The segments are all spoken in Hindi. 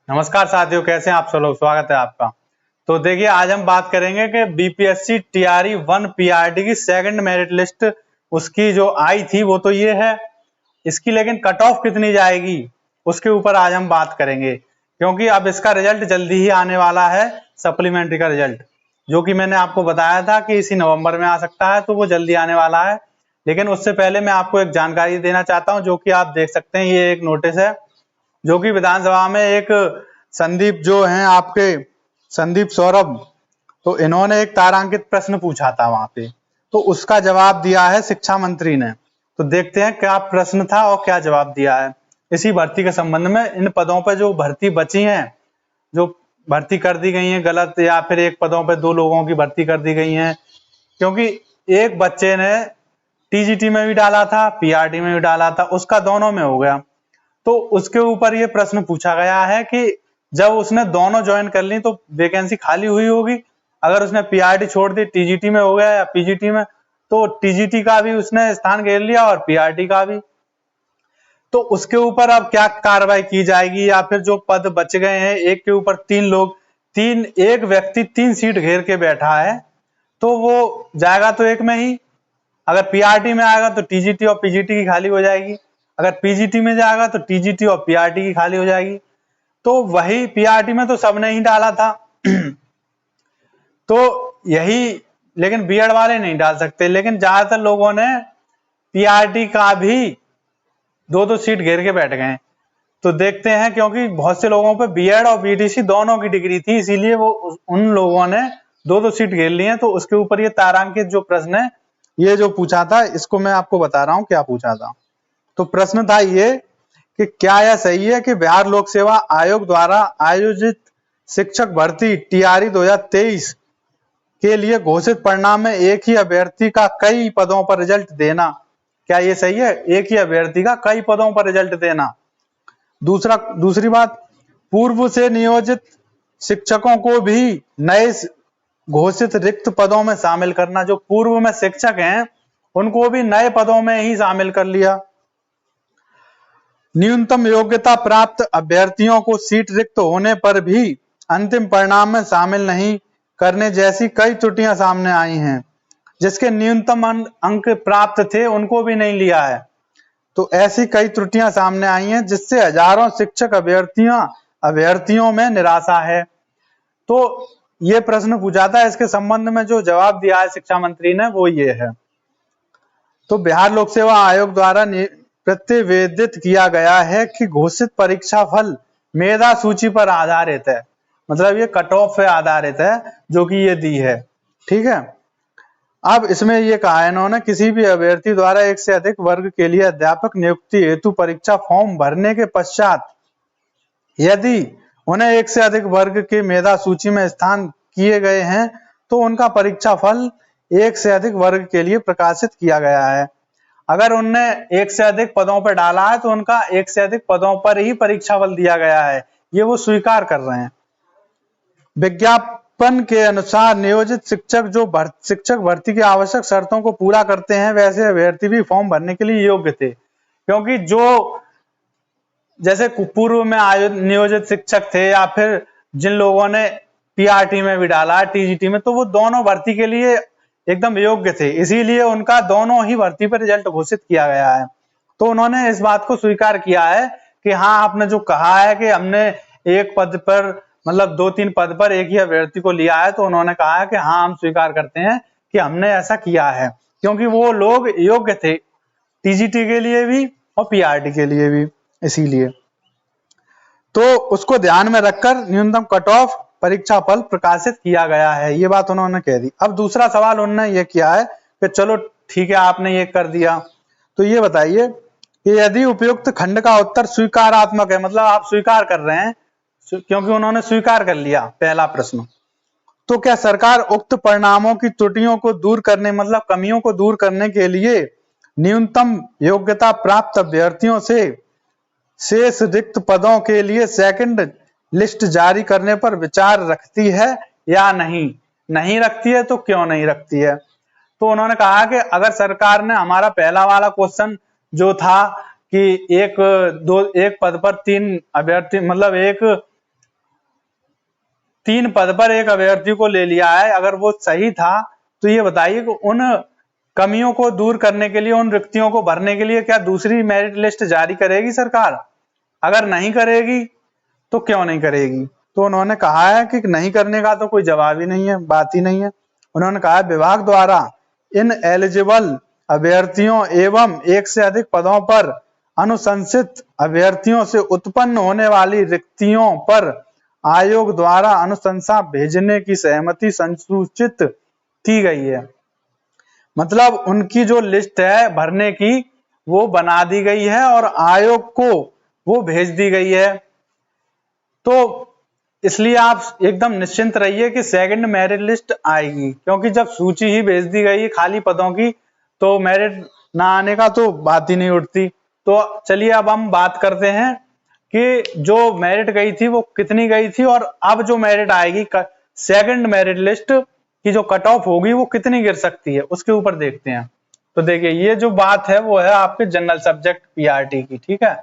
नमस्कार साथियों, कैसे हैं आप सब लोग। स्वागत है आपका। तो देखिए, आज हम बात करेंगे कि बीपीएससी टीआरई 1 पीआरडी की सेकंड मेरिट लिस्ट उसकी जो आई थी वो तो ये है। इसकी लेकिन कट ऑफ कितनी जाएगी उसके ऊपर आज हम बात करेंगे, क्योंकि अब इसका रिजल्ट जल्दी ही आने वाला है। सप्लीमेंट्री का रिजल्ट जो कि मैंने आपको बताया था कि इसी नवंबर में आ सकता है, तो वो जल्दी आने वाला है। लेकिन उससे पहले मैं आपको एक जानकारी देना चाहता हूं, जो कि आप देख सकते हैं। ये एक नोटिस है जो कि विधानसभा में एक संदीप जो हैं आपके संदीप सौरभ, तो इन्होंने एक तारांकित प्रश्न पूछा था वहां पे, तो उसका जवाब दिया है शिक्षा मंत्री ने। तो देखते हैं क्या प्रश्न था और क्या जवाब दिया है इसी भर्ती के संबंध में। इन पदों पर जो भर्ती बची है, जो भर्ती कर दी गई है गलत, या फिर एक पदों पर 2 लोगों की भर्ती कर दी गई है, क्योंकि एक बच्चे ने टीजीटी में भी डाला था, पीआरडी में भी डाला था, उसका दोनों में हो गया। तो उसके ऊपर ये प्रश्न पूछा गया है कि जब उसने दोनों ज्वाइन कर ली तो वैकेंसी खाली हुई होगी। अगर उसने पीआरडी छोड़ दी, टीजीटी में हो गया या पीजीटी में, तो टीजीटी का भी उसने स्थान घेर लिया और पीआरडी का भी। तो उसके ऊपर अब क्या कार्रवाई की जाएगी, या फिर जो पद बच गए हैं, एक के ऊपर 3 लोग, एक व्यक्ति 3 सीट घेर के बैठा है, तो वो जाएगा तो एक में ही। अगर पीआरटी में आएगा तो टीजीटी और पीजीटी की खाली हो जाएगी। अगर पीजीटी में जाएगा तो टीजीटी और पीआरटी की खाली हो जाएगी। तो वही पीआरटी में तो सबने ही डाला था तो यही, लेकिन बीएड वाले नहीं डाल सकते। लेकिन ज्यादातर लोगों ने पीआरटी का भी 2-2 सीट घेर के बैठ गए। तो देखते हैं, क्योंकि बहुत से लोगों पे बीएड और बीटीसी दोनों की डिग्री थी, इसीलिए वो उन लोगों ने 2-2 सीट घेर ली है। तो उसके ऊपर ये तारांकित जो प्रश्न है, ये जो पूछा था, इसको मैं आपको बता रहा हूं क्या पूछा था। तो प्रश्न था ये कि क्या यह सही है कि बिहार लोक सेवा आयोग द्वारा आयोजित शिक्षक भर्ती टीआरई 2023 के लिए घोषित परिणाम में एक ही अभ्यर्थी का कई पदों पर रिजल्ट देना, क्या ये सही है? एक ही अभ्यर्थी का कई पदों पर रिजल्ट देना। दूसरी बात, पूर्व से नियोजित शिक्षकों को भी नए घोषित रिक्त पदों में शामिल करना। जो पूर्व में शिक्षक हैं उनको भी नए पदों में ही शामिल कर लिया। न्यूनतम योग्यता प्राप्त अभ्यर्थियों को सीट रिक्त होने पर भी अंतिम परिणाम में शामिल नहीं करने जैसी कई त्रुटियां सामने आई हैं। जिसके न्यूनतम अंक प्राप्त थे उनको भी नहीं लिया है। तो ऐसी कई त्रुटियां सामने आई हैं, जिससे हजारों शिक्षक अभ्यर्थियों में निराशा है। तो ये प्रश्न पूछा था, इसके संबंध में जो जवाब दिया है शिक्षा मंत्री ने वो ये है। तो बिहार लोक सेवा आयोग द्वारा प्रतिवेदित किया गया है कि घोषित परीक्षा फल मेधा सूची पर आधारित है, मतलब ये कट ऑफ पे आधारित है जो कि ये दी है। ठीक है। अब इसमें ये कहा है इन्होंने, किसी भी अभ्यर्थी द्वारा एक से अधिक वर्ग के लिए अध्यापक नियुक्ति हेतु परीक्षा फॉर्म भरने के पश्चात यदि उन्हें एक से अधिक वर्ग के मेधा सूची में स्थान किए गए हैं तो उनका परीक्षा फल एक से अधिक वर्ग के लिए प्रकाशित किया गया है। अगर उनने एक से अधिक पदों पर डाला है तो उनका एक से अधिक पदों पर ही परीक्षा फल दिया गया है, ये वो स्वीकार कर रहे हैं। विज्ञापन के अनुसार नियोजित शिक्षक जो शिक्षक भर्ती की आवश्यक शर्तों को पूरा करते हैं, वैसे अभ्यर्थी भी फॉर्म भरने के लिए योग्य थे। क्योंकि जो जैसे पूर्व में नियोजित शिक्षक थे या फिर जिन लोगों ने पीआरटी में भी डाला, टीजीटी में, तो वो दोनों भर्ती के लिए एकदम योग्य थे, इसीलिए उनका दोनों ही भर्ती पर रिजल्ट घोषित किया गया है। तो उन्होंने इस बात को स्वीकार किया है कि हाँ, आपने जो कहा है कि हमने एक पद पर, मतलब 2-3 पद पर एक ही अभ्यर्थी को लिया है, तो उन्होंने कहा है कि हाँ, हम स्वीकार करते हैं कि हमने ऐसा किया है, क्योंकि वो लोग योग्य थे टीजीटी के लिए भी और पीआरटी के लिए भी, इसीलिए। तो उसको ध्यान में रखकर न्यूनतम कट ऑफ परीक्षा फल प्रकाशित किया गया है, ये बात उन्होंने कह दी। अब दूसरा सवाल उन्होंने ये किया है कि चलो ठीक है, आपने ये कर दिया, तो ये बताइए कि यदि उपयुक्त खंड का उत्तर स्वीकारात्मक है, मतलब आप स्वीकार कर रहे हैं, क्योंकि उन्होंने स्वीकार कर लिया पहला प्रश्न, तो क्या सरकार उक्त परिणामों की त्रुटियों को दूर करने, मतलब कमियों को दूर करने के लिए न्यूनतम योग्यता प्राप्त अभ्यर्थियों से शेष रिक्त पदों के लिए सेकंड लिस्ट जारी करने पर विचार रखती है या नहीं? नहीं रखती है तो क्यों नहीं रखती है? तो उन्होंने कहा कि अगर सरकार ने, हमारा पहला वाला क्वेश्चन जो था कि एक पद पर 3 अभ्यर्थी, मतलब एक 3 पद पर एक अभ्यर्थी को ले लिया है, अगर वो सही था तो ये बताइए कि उन कमियों को दूर करने के लिए, उन रिक्तियों को भरने के लिए क्या दूसरी मेरिट लिस्ट जारी करेगी सरकार? अगर नहीं करेगी तो क्यों नहीं करेगी? तो उन्होंने कहा है कि नहीं करने का तो कोई जवाब ही नहीं है, बात ही नहीं है। उन्होंने कहा विभाग द्वारा इन एलिजिबल अभ्यर्थियों एवं एक से अधिक पदों पर अनुशंसित अभ्यर्थियों से उत्पन्न होने वाली रिक्तियों पर आयोग द्वारा अनुशंसा भेजने की सहमति संसूचित की गई है। मतलब उनकी जो लिस्ट है भरने की वो बना दी गई है और आयोग को वो भेज दी गई है। तो इसलिए आप एकदम निश्चिंत रहिए कि सेकंड मेरिट लिस्ट आएगी, क्योंकि जब सूची ही भेज दी गई है खाली पदों की तो मेरिट ना आने का तो बात ही नहीं उठती। तो चलिए अब हम बात करते हैं कि जो मेरिट गई थी वो कितनी गई थी और अब जो मेरिट आएगी सेकंड मेरिट लिस्ट की जो कट ऑफ होगी वो कितनी गिर सकती है, उसके ऊपर देखते हैं। तो देखिए ये जो बात है वो है आपके जनरल सब्जेक्ट पीआरटी की, ठीक है।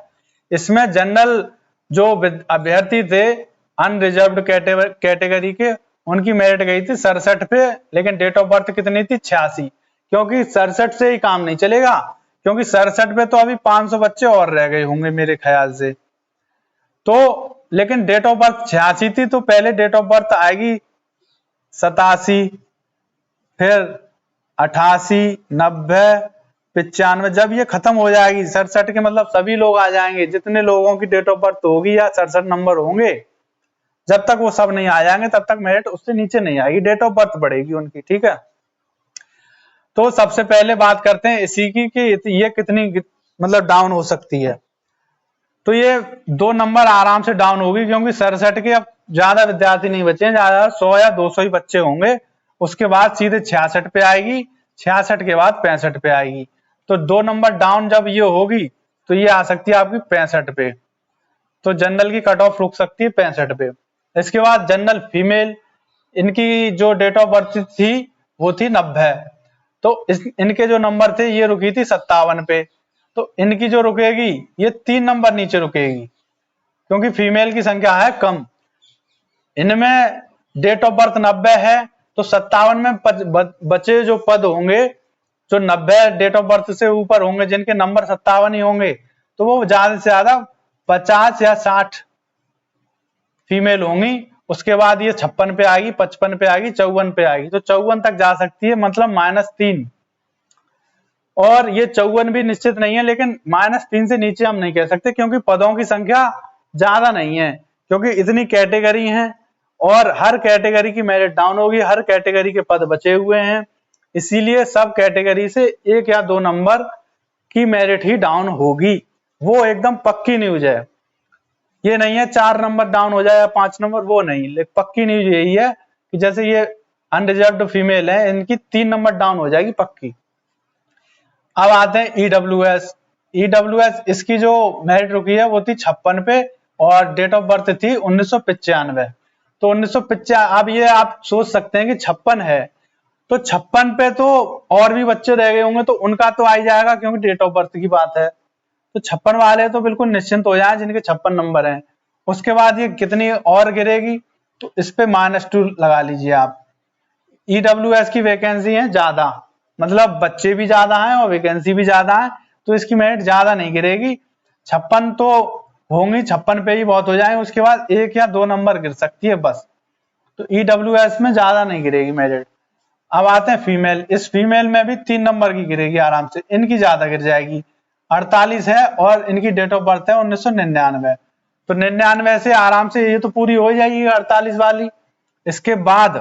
इसमें जनरल जो अभ्यर्थी थे अनरिजर्व्ड कैटेगरी के, उनकी मेरिट गई थी 67 पे, लेकिन डेट ऑफ बर्थ कितनी थी 86, क्योंकि 67 से ही काम नहीं चलेगा, क्योंकि 67 पे तो अभी 500 बच्चे और रह गए होंगे मेरे ख्याल से। तो लेकिन डेट ऑफ बर्थ 86 थी, तो पहले डेट ऑफ बर्थ आएगी 87, फिर 88, 90, 95। जब ये खत्म हो जाएगी 67 के मतलब सभी लोग आ जाएंगे, जितने लोगों की डेट ऑफ बर्थ होगी या 67 नंबर होंगे, जब तक वो सब नहीं आ जाएंगे तब तक मेरिट उससे नीचे नहीं आएगी, डेट ऑफ बर्थ बढ़ेगी उनकी, ठीक है। तो सबसे पहले बात करते हैं इसी की कि ये कितनी मतलब डाउन हो सकती है। तो ये 2 नंबर आराम से डाउन होगी, क्योंकि 67 के अब ज्यादा विद्यार्थी नहीं बचे हैं, ज्यादा 100 या 200 ही बच्चे होंगे। उसके बाद सीधे 66 पे आएगी, 66 के बाद 65 पे आएगी। तो 2 नंबर डाउन जब ये होगी तो ये आ सकती है आपकी 65 पे। तो जनरल की कट ऑफ रुक सकती है 65 पे। इसके बाद जनरल फीमेल, इनकी जो डेट ऑफ बर्थ थी वो थी 90, तो इनके जो नंबर थे ये रुकी थी 57 पे। तो इनकी जो रुकेगी ये 3 नंबर नीचे रुकेगी, क्योंकि फीमेल की संख्या है कम। इनमें डेट ऑफ बर्थ 90 है, तो 57 में बचे जो पद होंगे जो 90 डेट ऑफ बर्थ से ऊपर होंगे, जिनके नंबर 57 ही होंगे, तो वो ज्यादा से ज्यादा 50 या 60 फीमेल होंगी। उसके बाद ये 56 पे आएगी, 55 पे आएगी, 54 पे आएगी। तो 54 तक जा सकती है, मतलब -3। और ये 54 भी निश्चित नहीं है, लेकिन -3 से नीचे हम नहीं कह सकते, क्योंकि पदों की संख्या ज्यादा नहीं है, क्योंकि इतनी कैटेगरी हैं और हर कैटेगरी की मेरिट डाउन होगी, हर कैटेगरी के पद बचे हुए हैं, इसीलिए सब कैटेगरी से 1 या 2 नंबर की मेरिट ही डाउन होगी। वो एकदम पक्की न्यूज है, ये नहीं है 4 नंबर डाउन हो जाए या 5 नंबर, वो नहीं। लेकिन पक्की न्यूज यही है कि जैसे ये अनरिजर्व्ड फीमेल है, इनकी 3 नंबर डाउन हो जाएगी पक्की। अब आते हैं ईडब्ल्यूएस। ईडब्ल्यूएस इसकी जो मेरिट रुकी है वो थी 56 पे और डेट ऑफ बर्थ थी 1995। तो 1995, अब ये आप सोच सकते हैं कि 56 है तो 56 पे तो और भी बच्चे रह गए होंगे, तो उनका तो आ ही जाएगा, क्योंकि डेट ऑफ बर्थ की बात है। तो 56 वाले तो बिल्कुल निश्चिंत हो जाए जिनके 56 नंबर हैं। उसके बाद ये कितनी और गिरेगी, तो इस पे -2 लगा लीजिए आप। ईडब्ल्यूएस की वैकेंसी है ज्यादा, मतलब बच्चे भी ज्यादा हैं और वैकेंसी भी ज्यादा है, तो इसकी मेरिट ज्यादा नहीं गिरेगी। 56 तो होंगी, 56 पे ही बहुत हो जाए, उसके बाद 1 या 2 नंबर गिर सकती है बस। तो ईडब्ल्यूएस में ज्यादा नहीं गिरेगी मेरिट। अब आते हैं फीमेल। इस फीमेल में भी 3 नंबर की गिरेगी आराम से, इनकी ज्यादा गिर जाएगी। 48 है और इनकी डेट ऑफ बर्थ है 1999। तो 99 से आराम से ये तो पूरी हो जाएगी 48 वाली। इसके बाद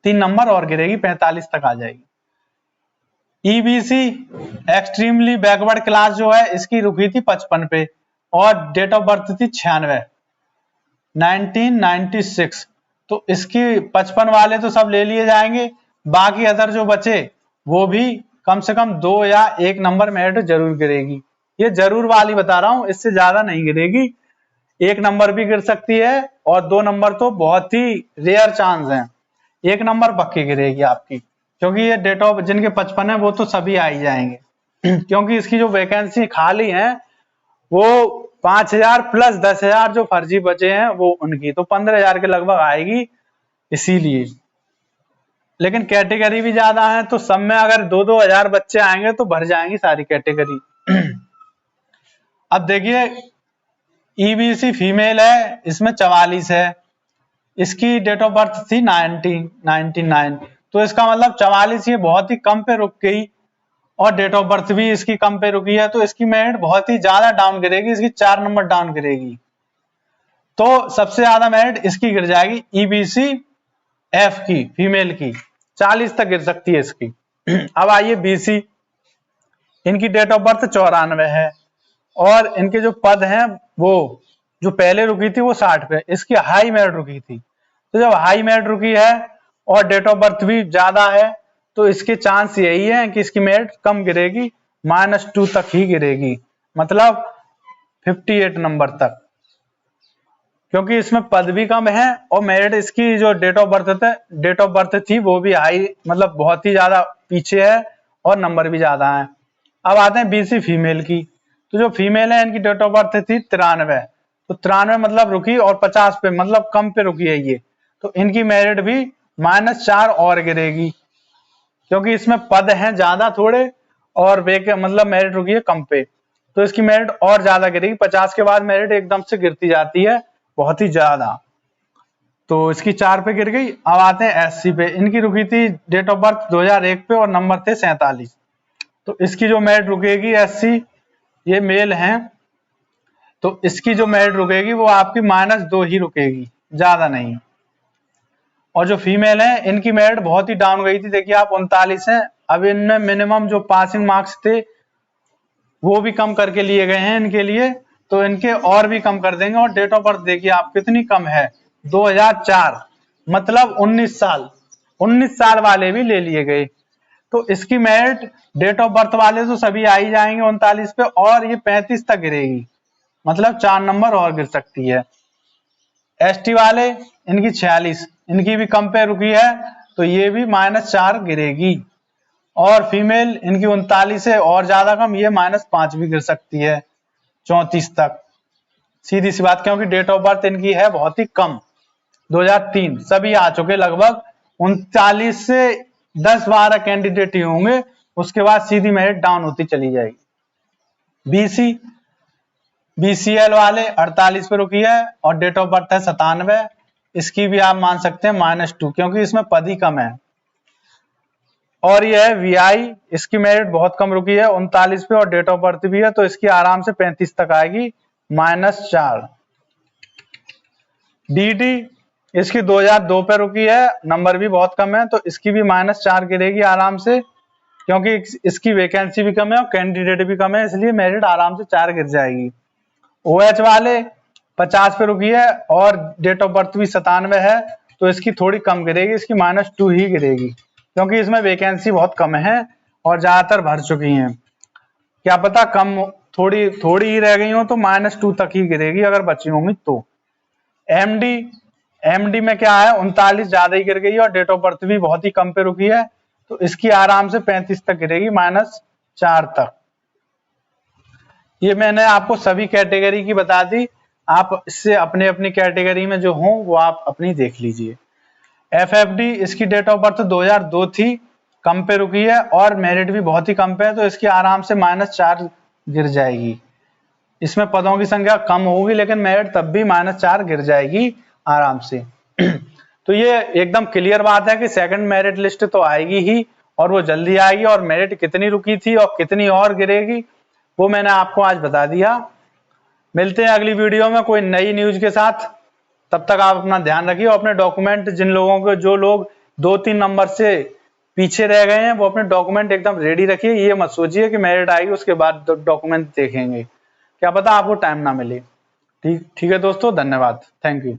3 नंबर और गिरेगी, 45 तक आ जाएगी। ईबीसी एक्सट्रीमली बैकवर्ड क्लास जो है, इसकी रुकी थी 55 पे और डेट ऑफ बर्थ थी 96, 1996। तो इसकी 55 वाले तो सब ले लिए जाएंगे, बाकी अदर जो बचे वो भी कम से कम 2 या 1 नंबर मेरिट जरूर गिरेगी। ये जरूर वाली बता रहा हूं, इससे ज्यादा नहीं गिरेगी। 1 नंबर भी गिर सकती है और 2 नंबर तो बहुत ही रेयर चांस है, 1 नंबर पक्की गिरेगी आपकी, क्योंकि ये डेट ऑफ जिनके 55 है वो तो सभी आ ही जाएंगे क्योंकि इसकी जो वैकेंसी खाली है वो 5,000 प्लस 10,000 जो फर्जी बचे हैं वो उनकी, तो 15,000 के लगभग आएगी इसीलिए। लेकिन कैटेगरी भी ज्यादा है, तो सब में अगर 2-2 हजार बच्चे आएंगे तो भर जाएंगी सारी कैटेगरी। अब देखिए ईबीसी फीमेल है, इसमें 44 है, इसकी डेट ऑफ बर्थ थी 1999, तो इसका मतलब 44 ये बहुत ही कम पे रुक गई और डेट ऑफ बर्थ भी इसकी कम पे रुकी है, तो इसकी मेरिट बहुत ही ज्यादा डाउन गिरेगी, इसकी 4 नंबर डाउन गिरेगी। तो सबसे ज्यादा मेरिट इसकी गिर जाएगी ईबीसी एफ की, फीमेल की 40 तक गिर सकती है इसकी। अब आइए बीसी, इनकी डेट ऑफ बर्थ 94 है और इनके जो पद हैं वो जो पहले रुकी थी वो 60 पे, इसकी हाई मेरिट रुकी थी। तो जब हाई मेरिट रुकी है और डेट ऑफ बर्थ भी ज्यादा है तो इसके चांस यही है कि इसकी मेरिट कम गिरेगी, -2 तक ही गिरेगी, मतलब 58 नंबर तक, क्योंकि इसमें पद भी कम है और मेरिट इसकी जो डेट ऑफ बर्थ थी वो भी हाई, मतलब बहुत ही ज्यादा पीछे है और नंबर भी ज्यादा है। अब आते हैं बीसी फीमेल की, तो जो फीमेल है इनकी डेट ऑफ बर्थ थी 93, तो 93 मतलब रुकी और 50 पे मतलब कम पे रुकी है ये, तो इनकी मेरिट भी -4 और गिरेगी, क्योंकि इसमें पद हैं ज्यादा थोड़े और मतलब मेरिट रुकी है कम पे, तो इसकी मेरिट और ज्यादा गिरेगी। 50 के बाद मेरिट एकदम से गिरती जाती है बहुत ही ज्यादा, तो इसकी 4 पे गिर गई। अब आते हैं एससी पे, इनकी रुकी थी डेट ऑफ बर्थ 2001 पे और नंबर थे 47, तो इसकी जो मेरिट रुकेगी एससी, ये मेल हैं, तो इसकी जो मेरिट रुकेगी वो आपकी -2 ही रुकेगी, ज्यादा नहीं। और जो फीमेल है इनकी मेरिट बहुत ही डाउन गई थी, देखिए आप 39 है, अब इनमें मिनिमम जो पासिंग मार्क्स थे वो भी कम करके लिए गए हैं इनके लिए, तो इनके और भी कम कर देंगे। और डेट ऑफ बर्थ देखिए आप कितनी कम है, 2004, मतलब 19 साल वाले भी ले लिए गए, तो इसकी मेरिट डेट ऑफ बर्थ वाले तो सभी आ ही जाएंगे 39 पे और ये 35 तक गिरेगी, मतलब 4 नंबर और गिर सकती है। एसटी वाले इनकी 46, इनकी भी कम पे रुकी है, तो ये भी -4 गिरेगी। और फीमेल इनकी 39 है और ज्यादा कम, ये -5 भी गिर सकती है 34 तक, सीधी सी बात, क्योंकि डेट ऑफ बर्थ इनकी है बहुत ही कम, 2003, सभी आ चुके लगभग, 39 से 10-12 कैंडिडेट ही होंगे, उसके बाद सीधी मेरिट डाउन होती चली जाएगी। बीसीएल वाले 48 पे रुकी है और डेट ऑफ बर्थ है 97, इसकी भी आप मान सकते हैं -2, क्योंकि इसमें पद ही कम है। और यह है वीआई, इसकी मेरिट बहुत कम रुकी है 39 पे और डेट ऑफ बर्थ भी है, तो इसकी आराम से 35 तक आएगी, -4। डीडी इसकी 2002 पे रुकी है, नंबर भी बहुत कम है, तो इसकी भी -4 गिरेगी आराम से, क्योंकि इसकी वैकेंसी भी कम है और कैंडिडेट भी कम है, इसलिए मेरिट आराम से 4 गिर जाएगी। ओएच वाले 50 पे रुकी है और डेट ऑफ बर्थ भी 97 है, तो इसकी थोड़ी कम गिरेगी, इसकी -2 ही गिरेगी, क्योंकि इसमें वैकेंसी बहुत कम है और ज्यादातर भर चुकी हैं, क्या पता कम थोड़ी ही रह गई हो तो -2 तक ही गिरेगी अगर बची होंगी तो। एमडी में क्या है, 39 ज्यादा ही गिर गई और डेट ऑफ बर्थ भी बहुत ही कम पे रुकी है, तो इसकी आराम से 35 तक गिरेगी, -4 तक। ये मैंने आपको सभी कैटेगरी की बता दी, आप इससे अपने अपनी कैटेगरी में जो हो वो आप अपनी देख लीजिए। एफएफडी इसकी डेट ऑफ बर्थ 2002 थी, कम पे रुकी है और मेरिट भी बहुत ही कम पे है, तो इसकी आराम से -4 गिर जाएगी। इसमें पदों की संख्या कम होगी लेकिन मेरिट तब भी -4 गिर जाएगी आराम से। तो ये एकदम क्लियर बात है कि सेकंड मेरिट लिस्ट तो आएगी ही और वो जल्दी आएगी, और मेरिट कितनी रुकी थी और कितनी और गिरेगी वो मैंने आपको आज बता दिया। मिलते हैं अगली वीडियो में कोई नई न्यूज के साथ, तब तक आप अपना ध्यान रखिए और अपने डॉक्यूमेंट, जिन लोगों को, जो लोग 2-3 नंबर से पीछे रह गए हैं, वो अपने डॉक्यूमेंट एकदम रेडी रखिए, ये मत सोचिए कि मेरिट आएगी उसके बाद डॉक्यूमेंट देखेंगे, क्या पता आपको टाइम ना मिले। ठीक है दोस्तों, धन्यवाद, थैंक यू।